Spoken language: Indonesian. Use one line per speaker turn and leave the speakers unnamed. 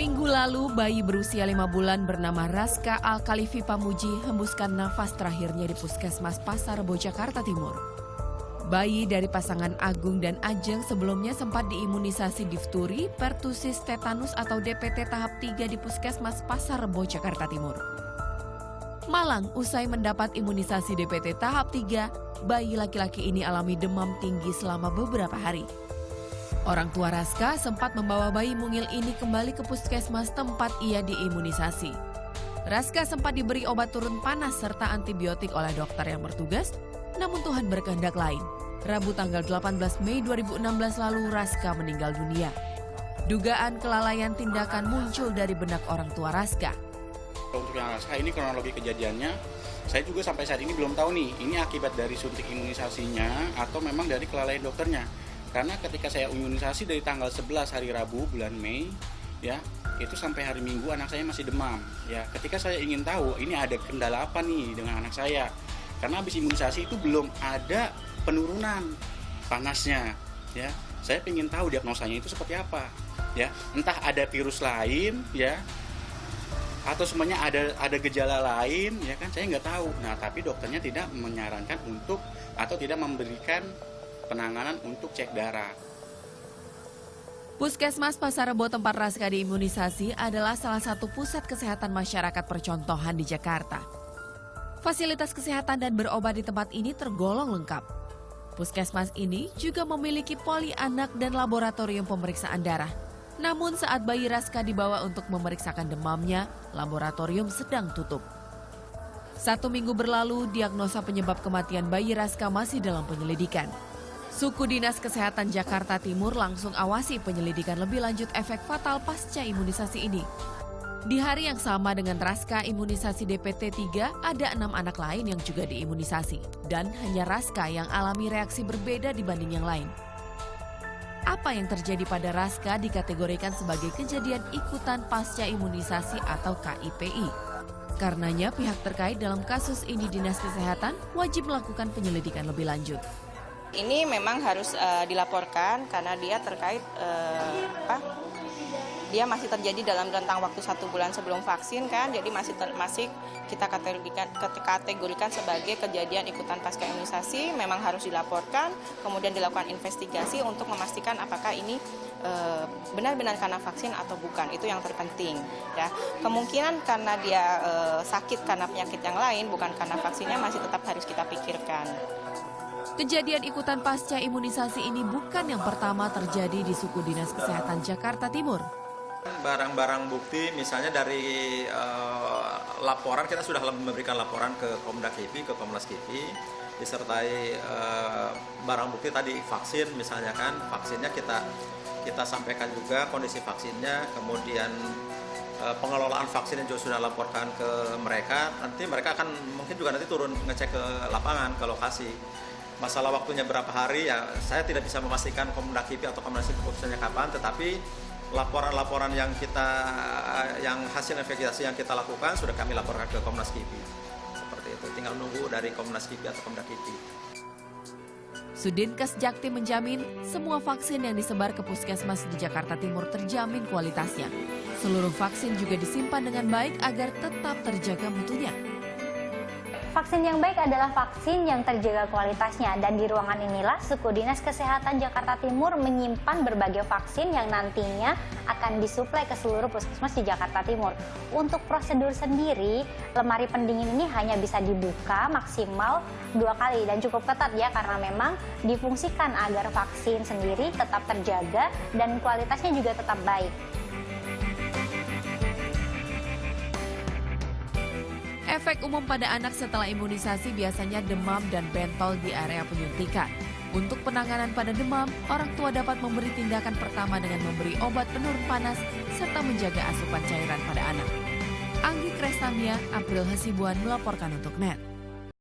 Minggu lalu, bayi berusia 5 bulan bernama Raska Al-Khalifi Pamuji hembuskan nafas terakhirnya di Puskesmas Pasar Rebo, Jakarta Timur. Bayi dari pasangan Agung dan Ajeng sebelumnya sempat diimunisasi difteri, pertusis, tetanus atau DPT tahap 3 di Puskesmas Pasar Rebo, Jakarta Timur. Malang, usai mendapat imunisasi DPT tahap 3, bayi laki-laki ini alami demam tinggi selama beberapa hari. Orang tua Raska sempat membawa bayi mungil ini kembali ke puskesmas tempat ia diimunisasi. Raska sempat diberi obat turun panas serta antibiotik oleh dokter yang bertugas, namun Tuhan berkehendak lain. Rabu tanggal 18 Mei 2016 lalu Raska meninggal dunia. Dugaan kelalaian tindakan muncul dari benak orang tua Raska.
Untuk yang Raska ini kronologi kejadiannya, saya juga sampai saat ini belum tahu nih, ini akibat dari suntik imunisasinya atau memang dari kelalaian dokternya. Karena ketika saya imunisasi dari tanggal 11 hari Rabu bulan Mei, ya itu sampai hari Minggu anak saya masih demam. Ya, ketika saya ingin tahu ini ada kendala apa nih dengan anak saya, karena habis imunisasi itu belum ada penurunan panasnya. Ya, saya ingin tahu diagnosanya itu seperti apa. Ya, entah ada virus lain, ya, atau semuanya ada gejala lain, ya kan? Saya nggak tahu. Nah, tapi dokternya tidak menyarankan untuk atau tidak memberikan penanganan untuk cek darah.
Puskesmas Pasar Rebo tempat Raska diimunisasi adalah salah satu pusat kesehatan masyarakat percontohan di Jakarta. Fasilitas kesehatan dan berobat di tempat ini tergolong lengkap. Puskesmas ini juga memiliki poli anak dan laboratorium pemeriksaan darah. Namun saat bayi Raska dibawa untuk memeriksakan demamnya, laboratorium sedang tutup. 1 minggu berlalu, diagnosa penyebab kematian bayi Raska masih dalam penyelidikan. Suku Dinas Kesehatan Jakarta Timur langsung awasi penyelidikan lebih lanjut efek fatal pasca imunisasi ini. Di hari yang sama dengan Raska imunisasi DPT 3, ada 6 anak lain yang juga diimunisasi. Dan hanya Raska yang alami reaksi berbeda dibanding yang lain. Apa yang terjadi pada Raska dikategorikan sebagai kejadian ikutan pasca imunisasi atau KIPI. Karenanya pihak terkait dalam kasus ini Dinas Kesehatan wajib melakukan penyelidikan lebih lanjut.
Ini memang harus dilaporkan karena dia terkait dia masih terjadi dalam rentang waktu 1 bulan sebelum vaksin kan, jadi masih kita kategorikan sebagai kejadian ikutan pasca imunisasi, memang harus dilaporkan, kemudian dilakukan investigasi untuk memastikan apakah ini benar-benar karena vaksin atau bukan, itu yang terpenting. Ya, kemungkinan karena dia sakit karena penyakit yang lain, bukan karena vaksinnya masih tetap harus kita pikirkan.
Kejadian ikutan pasca imunisasi ini bukan yang pertama terjadi di Suku Dinas Kesehatan Jakarta Timur.
Barang-barang bukti misalnya dari laporan, kita sudah memberikan laporan ke Komda KIPI, ke Komnas KIPI, disertai barang bukti tadi vaksin misalnya kan, vaksinnya kita sampaikan juga kondisi vaksinnya, kemudian pengelolaan vaksin yang juga sudah laporkan ke mereka, nanti mereka akan mungkin juga nanti turun ngecek ke lapangan, ke lokasi. Masalah waktunya berapa hari ya saya tidak bisa memastikan Komda KIPI atau Komnas KIPI keputusannya kapan, tetapi laporan-laporan yang hasil investigasi yang kita lakukan sudah kami laporkan ke Komnas KIPI. Seperti itu, tinggal nunggu dari Komnas KIPI atau Komda KIPI.
Sudinkes Jaktim menjamin semua vaksin yang disebar ke puskesmas di Jakarta Timur terjamin kualitasnya. Seluruh vaksin juga disimpan dengan baik agar tetap terjaga mutunya.
Vaksin yang baik adalah vaksin yang terjaga kualitasnya, dan di ruangan inilah Suku Dinas Kesehatan Jakarta Timur menyimpan berbagai vaksin yang nantinya akan disuplai ke seluruh puskesmas di Jakarta Timur. Untuk prosedur sendiri, lemari pendingin ini hanya bisa dibuka maksimal 2 kali dan cukup ketat ya, karena memang difungsikan agar vaksin sendiri tetap terjaga dan kualitasnya juga tetap baik.
Efek umum pada anak setelah imunisasi biasanya demam dan bentol di area penyuntikan. Untuk penanganan pada demam, orang tua dapat memberi tindakan pertama dengan memberi obat penurun panas serta menjaga asupan cairan pada anak. Anggi Krestamia, April Hasibuan melaporkan untuk NET.